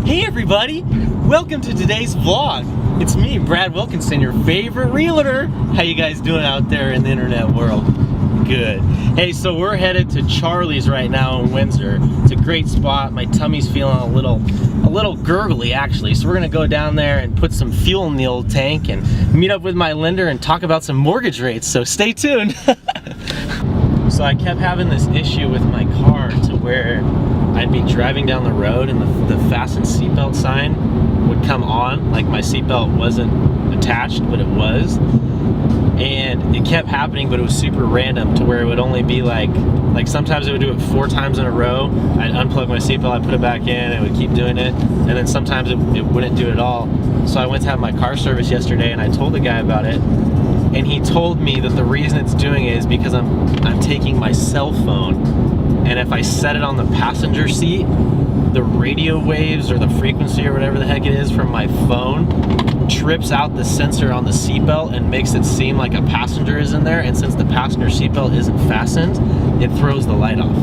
Hey everybody, welcome to today's vlog. It's me, Brad Wilkinson, your favorite realtor. How you guys doing out there in the internet world? Good. Hey, so we're headed to Charlie's right now in Windsor. It's a great spot. My tummy's feeling a little gurgly actually. So we're gonna go down there and put some fuel in the old tank and meet up with my lender and talk about some mortgage rates. So stay tuned. So I kept having this issue with my car to where I'd be driving down the road and the fasten seatbelt sign would come on, like my seatbelt wasn't attached, but it was. And it kept happening, but it was super random to where it would only be like sometimes it would do it 4 times in a row. I'd unplug my seatbelt, I'd put it back in, and it would keep doing it. And then sometimes it wouldn't do it at all. So I went to have my car service yesterday and I told the guy about it. And he told me that the reason it's doing it is because I'm taking my cell phone, and if I set it on the passenger seat, the radio waves or the frequency or whatever the heck it is from my phone trips out the sensor on the seatbelt and makes it seem like a passenger is in there, and since the passenger seatbelt isn't fastened, it throws the light off.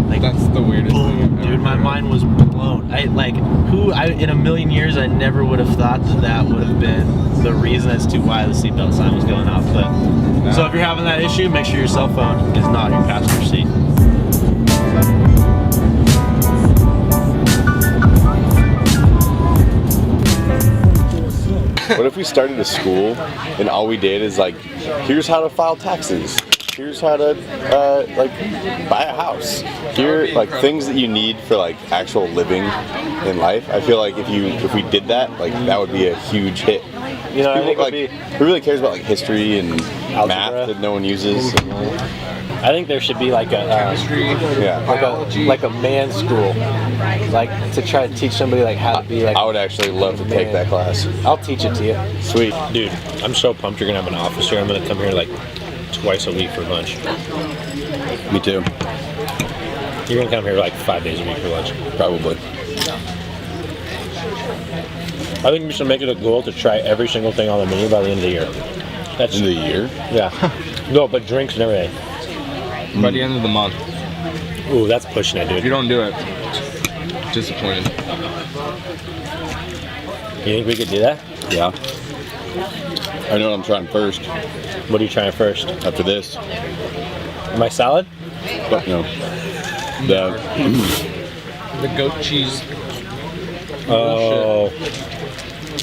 Like, that's the weirdest thing. Dude, my mind was blown. In a million years I never would have thought that would have been the reason as to why the seatbelt sign was going off. But so if you're having that issue, make sure your cell phone is not in your passenger seat. What if we started a school and all we did is like, here's how to file taxes, here's how to buy a house, here like things that you need for like actual living in life. I feel like if we did that, like that would be a huge hit. You know, people, who really cares about like history and algebra, math that no one uses? I think there should be like a like a man school, like to try to teach somebody like how to be like. I would actually love to take that class. I'll teach it to you. Sweet, dude. I'm so pumped you're gonna have an office here. I'm gonna come here like twice a week for lunch. Me too. You're gonna come here like 5 days a week for lunch. Probably. I think we should make it a goal to try every single thing on the menu by the end of the year. That's in the year? Yeah. No, but drinks and everything. By the end of the month. Ooh, that's pushing it, dude. If you don't do it, disappointed. You think we could do that? Yeah. I know what I'm trying first. What are you trying first? After this. My salad? But no. The goat cheese. Oh.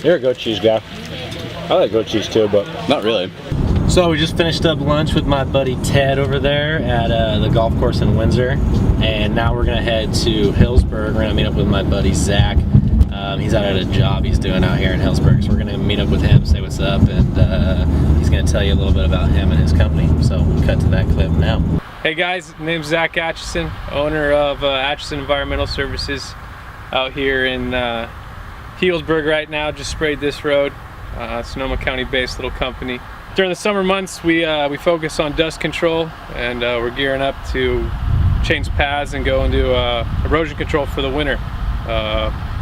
You're a goat cheese guy. I like goat cheese too, but not really. So we just finished up lunch with my buddy Ted over there at the golf course in Windsor, and now we're gonna head to Hillsburg. We're gonna meet up with my buddy Zach. He's out at a job he's doing out here in Hillsburg, so we're gonna meet up with him, say what's up, and he's gonna tell you a little bit about him and his company. So we'll cut to that clip now. Hey guys, my name's Zach Acheson, owner of Acheson Environmental Services out here in Healdsburg right now. Just sprayed this road. Sonoma County based little company. During the summer months we focus on dust control, and we're gearing up to change paths and go into erosion control for the winter.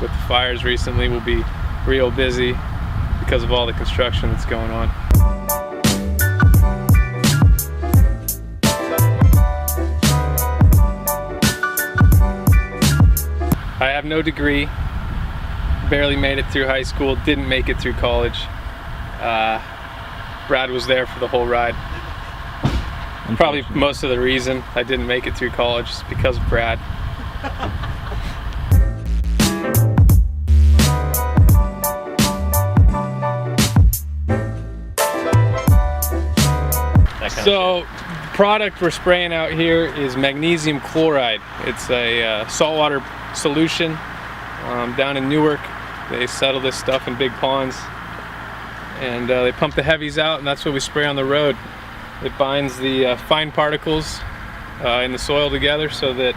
With the fires recently, we'll be real busy because of all the construction that's going on. I have no degree, barely made it through high school, didn't make it through college. Brad was there for the whole ride. Probably most of the reason I didn't make it through college is because of Brad. So, the product we're spraying out here is magnesium chloride. It's a saltwater solution down in Newark. They settle this stuff in big ponds, and they pump the heavies out, and that's what we spray on the road. It binds the fine particles in the soil together so that,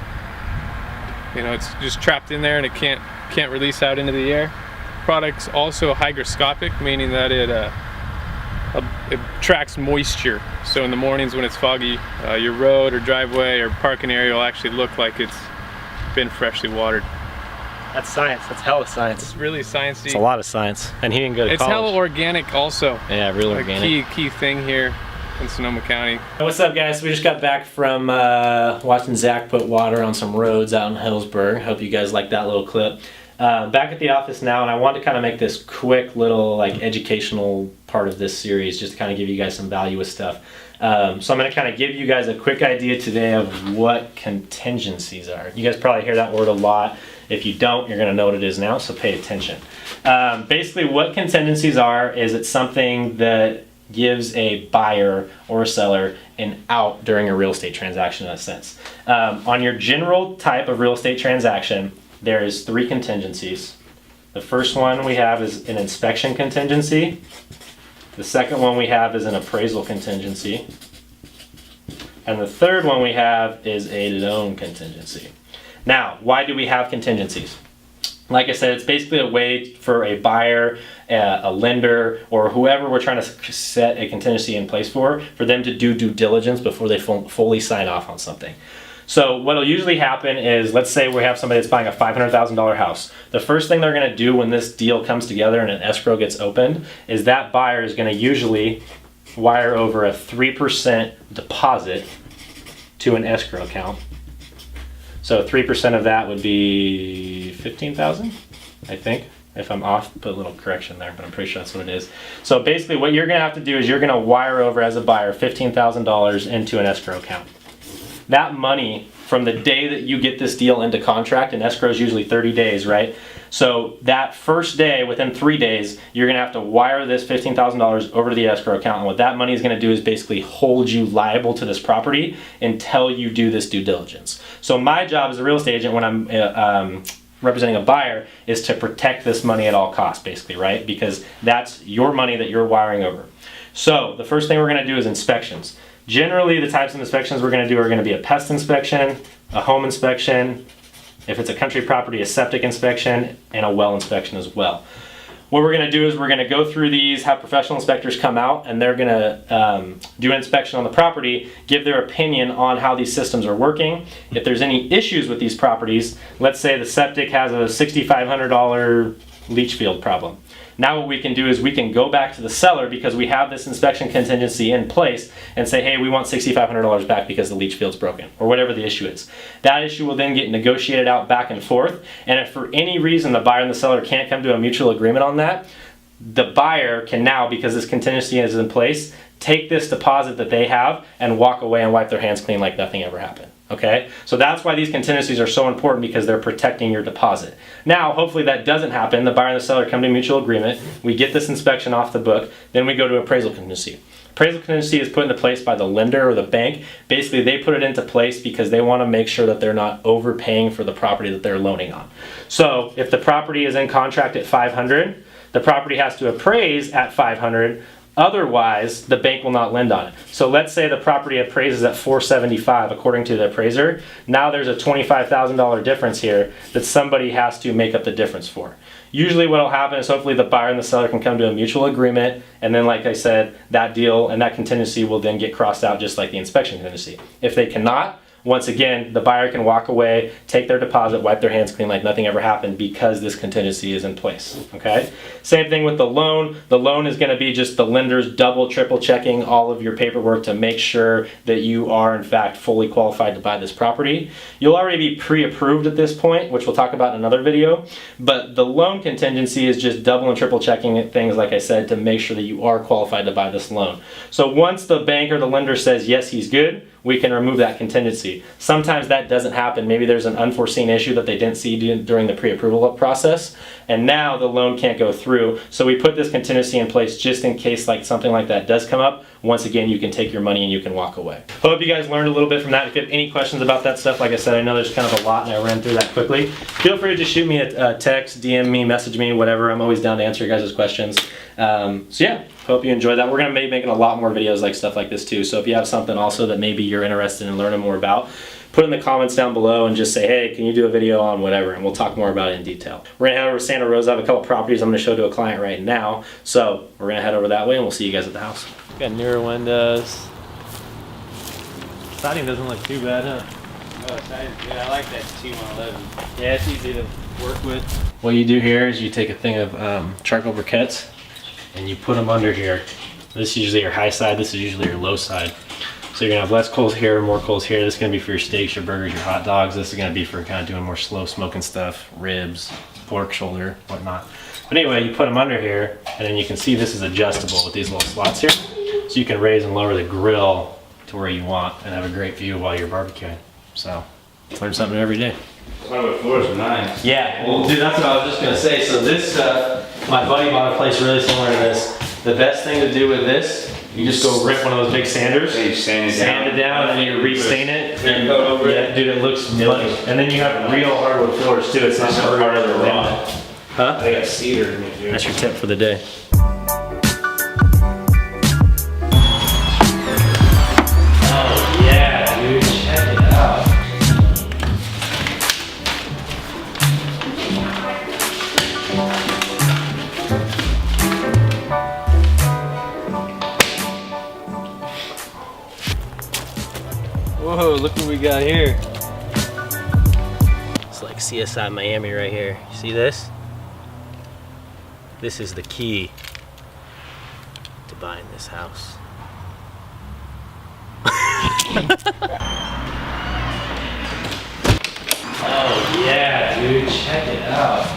you know, it's just trapped in there and it can't release out into the air. The product's also hygroscopic, meaning that it tracks moisture. So in the mornings when it's foggy, your road or driveway or parking area will actually look like it's been freshly watered. That's science. That's hella science. It's really sciencey. It's a lot of science. And he didn't go to college. It's hella organic also. Yeah, real organic. Key thing here. in Sonoma County. What's up, guys? We just got back from watching Zach put water on some roads out in Hillsburg. Hope you guys liked that little clip. Back at the office now, and I want to kind of make this quick little like educational part of this series, just to kind of give you guys some value with stuff. So I'm going to kind of give you guys a quick idea today of what contingencies are. You guys probably hear that word a lot. If you don't, you're going to know what it is now, so pay attention. Basically, what contingencies are is it's something that gives a buyer or a seller an out during a real estate transaction in a sense. On your general type of real estate transaction, there is 3 contingencies. The first one we have is an inspection contingency. The second one we have is an appraisal contingency. And the third one we have is a loan contingency. Now, why do we have contingencies? Like I said, it's basically a way for a buyer, a lender, or whoever we're trying to set a contingency in place for them to do due diligence before they fully sign off on something. So what will usually happen is, let's say we have somebody that's buying a $500,000 house. The first thing they're going to do when this deal comes together and an escrow gets opened is that buyer is going to usually wire over a 3% deposit to an escrow account. So 3% of that would be $15,000, I think. If I'm off, put a little correction there, but I'm pretty sure that's what it is. So basically what you're going to have to do is you're going to wire over as a buyer $15,000 into an escrow account. That money from the day that you get this deal into contract, and escrow is usually 30 days, right? So that first day, within 3 days, you're going to have to wire this $15,000 over to the escrow account. And what that money is going to do is basically hold you liable to this property until you do this due diligence. So my job as a real estate agent when I'm representing a buyer is to protect this money at all costs, basically, right? Because that's your money that you're wiring over. So the first thing we're going to do is inspections. Generally, the types of inspections we're going to do are going to be a pest inspection, a home inspection, if it's a country property, a septic inspection, and a well inspection as well. What we're going to do is we're going to go through these, have professional inspectors come out, and they're going to do an inspection on the property, give their opinion on how these systems are working. If there's any issues with these properties, let's say the septic has a $6,500 leach field problem. Now what we can do is we can go back to the seller because we have this inspection contingency in place and say, hey, we want $6,500 back because the leach field's broken, or whatever the issue is. That issue will then get negotiated out back and forth, and if for any reason the buyer and the seller can't come to a mutual agreement on that, the buyer can now, because this contingency is in place, take this deposit that they have and walk away and wipe their hands clean like nothing ever happened. Okay, so that's why these contingencies are so important, because they're protecting your deposit. Now, hopefully that doesn't happen. The buyer and the seller come to mutual agreement. We get this inspection off the book. Then we go to appraisal contingency. Appraisal contingency is put into place by the lender or the bank. Basically, they put it into place because they want to make sure that they're not overpaying for the property that they're loaning on. So if the property is in contract at $500, the property has to appraise at $500. Otherwise, the bank will not lend on it. So let's say the property appraises at $475 according to the appraiser. Now there's a $25,000 difference here that somebody has to make up the difference for. Usually what will happen is hopefully the buyer and the seller can come to a mutual agreement, and then like I said, that deal and that contingency will then get crossed out just like the inspection contingency. If they cannot, once again, the buyer can walk away, take their deposit, wipe their hands clean like nothing ever happened because this contingency is in place, okay? Same thing with the loan. The loan is gonna be just the lenders double, triple checking all of your paperwork to make sure that you are in fact fully qualified to buy this property. You'll already be pre-approved at this point, which we'll talk about in another video, but the loan contingency is just double and triple checking things, like I said, to make sure that you are qualified to buy this loan. So once the bank or the lender says, yes, he's good, we can remove that contingency. Sometimes that doesn't happen. Maybe there's an unforeseen issue that they didn't see during the pre-approval process, and now the loan can't go through. So we put this contingency in place just in case like something like that does come up. Once again, you can take your money and you can walk away. Hope you guys learned a little bit from that. If you have any questions about that stuff, like I said, I know there's kind of a lot and I ran through that quickly. Feel free to just shoot me a text, DM me, message me, whatever. I'm always down to answer your guys' questions. So yeah, hope you enjoyed that. We're gonna be making a lot more videos like stuff like this too. So if you have something also that maybe you're interested in learning more about, put in the comments down below and just say, hey, can you do a video on whatever, and we'll talk more about it in detail. We're gonna head over to Santa Rosa. I have a couple properties I'm gonna show to a client right now. So we're gonna head over that way and we'll see you guys at the house. Got newer windows. Siding doesn't look too bad, huh? Oh, it's nice. Yeah, I like that 211. Yeah, it's easy to work with. What you do here is you take a thing of charcoal briquettes and you put them under here This is usually your high side, this is usually your low side. So you're gonna have less coals here, more coals here. This is gonna be for your steaks, your burgers, your hot dogs. This is gonna be for kind of doing more slow smoking stuff, ribs, pork shoulder, whatnot. But anyway, you put them under here, and then you can see this is adjustable with these little slots here. So you can raise and lower the grill to where you want and have a great view while you're barbecuing. So, learn something every day. Hardwood floors are nice. Yeah, well, dude, that's what I was just gonna say. So this stuff, my buddy bought a place really similar to this. The best thing to do with this, you just go rip one of those big sanders, You sand it down, and then you restain it. Clear coat over Yeah, dude, it looks money. And then you have real hardwood floors too. It's not part of the raw. Huh? They got cedar in it, dude. That's your tip for the day. Oh yeah, dude, check it out. Whoa, look what we got here. It's like CSI Miami right here. See this? This is the key to buying this house. Oh yeah, dude, check it out.